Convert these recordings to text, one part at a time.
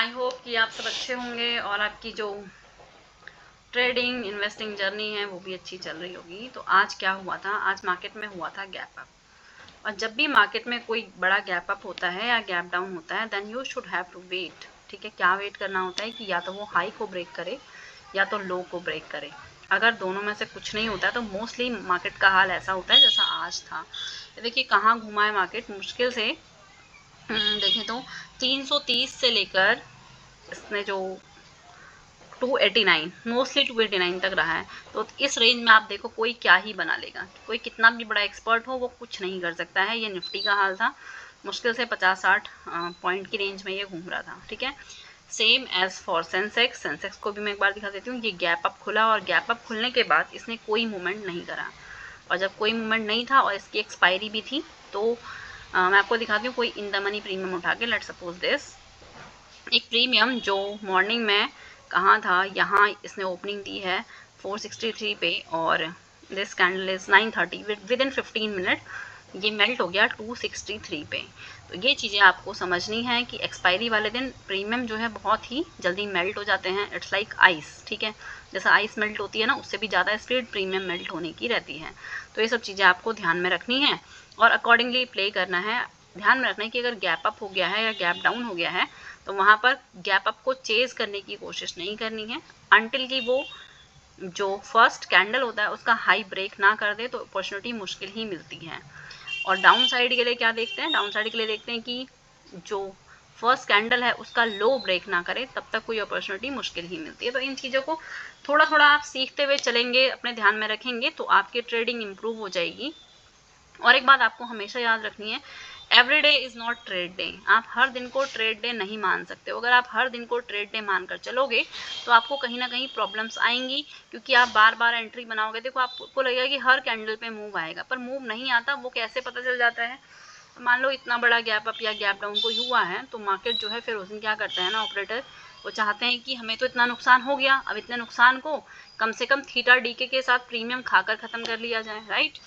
I hope कि आप सब अच्छे होंगे और आपकी जो ट्रेडिंग इन्वेस्टिंग जर्नी है वो भी अच्छी चल रही होगी। तो आज क्या हुआ था, आज मार्केट में हुआ था गैप अप। और जब भी मार्केट में कोई बड़ा गैप अप होता है या गैप डाउन होता है, then you should have to wait. ठीक है, क्या वेट करना होता है कि या तो वो हाई को ब्रेक करे या तो लो को ब्रेक करे। अगर दोनों में से कुछ नहीं होता है तो मोस्टली मार्केट का हाल ऐसा होता है जैसा आज था। देखिए कहाँ घुमा है मार्केट, मुश्किल से देखें तो 330 से लेकर इसने जो 289 मोस्टली 289 तक रहा है। तो इस रेंज में आप देखो कोई क्या ही बना लेगा, कोई कितना भी बड़ा एक्सपर्ट हो वो कुछ नहीं कर सकता है। ये निफ्टी का हाल था, मुश्किल से 50-60 पॉइंट की रेंज में ये घूम रहा था। ठीक है, same as for Sensex. Sensex को भी मैं एक बार दिखा देती हूँ। ये गैप अप खुला और गैप अप खुलने के बाद इसने कोई मूवमेंट नहीं करा, और जब कोई मूवमेंट नहीं था और इसकी एक्सपायरी भी थी तो मैं आपको दिखाती हूँ कोई इन द मनी प्रीमियम उठा के। लेट सपोज दिस एक प्रीमियम जो मॉर्निंग में कहाँ था, यहाँ इसने ओपनिंग दी है 463 पे और this candle is 930 with in 15 minute ये मेल्ट हो गया 263 पे। तो ये चीज़ें आपको समझनी है कि एक्सपायरी वाले दिन प्रीमियम जो है बहुत ही जल्दी मेल्ट हो जाते हैं। It's like ice. ठीक है, जैसा आइस मेल्ट होती है ना, उससे भी ज़्यादा स्पीड प्रीमियम मेल्ट होने की रहती है। तो ये सब चीज़ें आपको ध्यान में रखनी है और अकॉर्डिंगली प्ले करना है। ध्यान में रखना है कि अगर गैप अप हो गया है या गैप डाउन हो गया है तो वहाँ पर गैप अप को चेज करने की कोशिश नहीं करनी है अंटिल कि वो जो फर्स्ट कैंडल होता है उसका हाई ब्रेक ना कर दे, तो अपॉर्चुनिटी मुश्किल ही मिलती है। और डाउन साइड के लिए क्या देखते हैं, डाउन साइड के लिए देखते हैं कि जो फर्स्ट कैंडल है उसका लो ब्रेक ना करे, तब तक कोई अपॉर्चुनिटी मुश्किल ही मिलती है। तो इन चीज़ों को थोड़ा थोड़ा आप सीखते हुए चलेंगे, अपने ध्यान में रखेंगे तो आपकी ट्रेडिंग इम्प्रूव हो जाएगी। और एक बात आपको हमेशा याद रखनी है, every day is not trade day. आप हर दिन को ट्रेड डे नहीं मान सकते हो। अगर आप हर दिन को ट्रेड डे मानकर चलोगे तो आपको कहीं ना कहीं प्रॉब्लम्स आएंगी, क्योंकि आप बार बार एंट्री बनाओगे। देखो आपको लगेगा कि हर कैंडल पे मूव आएगा, पर मूव नहीं आता। वो कैसे पता चल जाता है, मान लो इतना बड़ा गैप अप या गैप डाउन कोई हुआ है तो मार्केट जो है फिर उस दिन क्या करता है ना, ऑपरेटर वो चाहते हैं कि हमें तो इतना नुकसान हो गया, अब इतने नुकसान को कम से कम थीटा डीके के साथ प्रीमियम खाकर ख़त्म कर लिया जाए। राइट,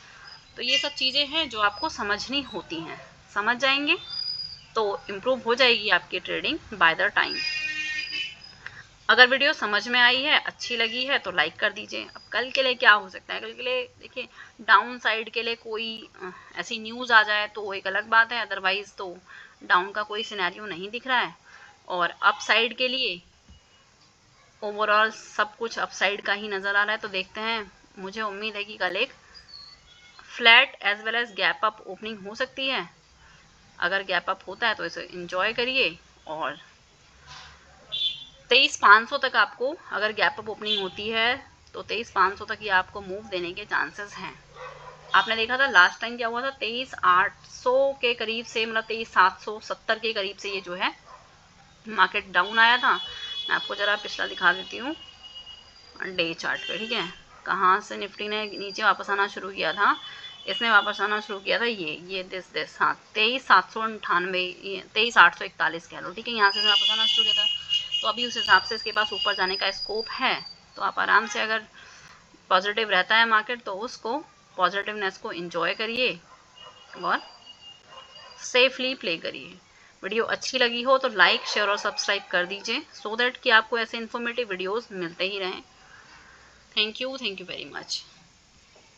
तो ये सब चीज़ें हैं जो आपको समझनी होती हैं। समझ जाएंगे तो इम्प्रूव हो जाएगी आपकी ट्रेडिंग बाय द टाइम। अगर वीडियो समझ में आई है, अच्छी लगी है तो लाइक कर दीजिए। अब कल के लिए क्या हो सकता है, कल के लिए देखिए डाउन साइड के लिए कोई ऐसी न्यूज़ आ जाए तो एक अलग बात है, अदरवाइज़ तो डाउन का कोई सिनेरियो नहीं दिख रहा है। और अप साइड के लिए ओवरऑल सब कुछ अप साइड का ही नज़र आ रहा है। तो देखते हैं, मुझे उम्मीद है कि कल एक flat as well as gap up opening हो सकती है। अगर गैप अप होता है तो इसे इंजॉय करिए। और 23,500 तक आपको अगर गैप अप ओपनिंग होती है तो 23,500 तक ये आपको मूव देने के चांसेस हैं। आपने देखा था लास्ट टाइम क्या हुआ था, 23,800 के करीब से, मतलब 23,770 के करीब से ये जो है मार्केट डाउन आया था। मैं आपको ज़रा पिछला दिखा देती हूँ डे चार्ट पे। ठीक है, कहाँ से निफ्टी ने नीचे वापस आना शुरू किया था, इसने वापस आना शुरू किया था ये दिस हाँ 23,798, 23,841 कह लो। ठीक है, यहाँ से वापस आना शुरू किया था। तो अभी उस हिसाब से इसके पास ऊपर जाने का स्कोप है। तो आप आराम से, अगर पॉजिटिव रहता है मार्केट तो उसको पॉजिटिवनेस को एंजॉय करिए और सेफली प्ले करिए। वीडियो अच्छी लगी हो तो लाइक शेयर और सब्सक्राइब कर दीजिए, सो दैट कि आपको ऐसे इन्फॉर्मेटिव वीडियोस मिलते ही रहें। Thank you very much.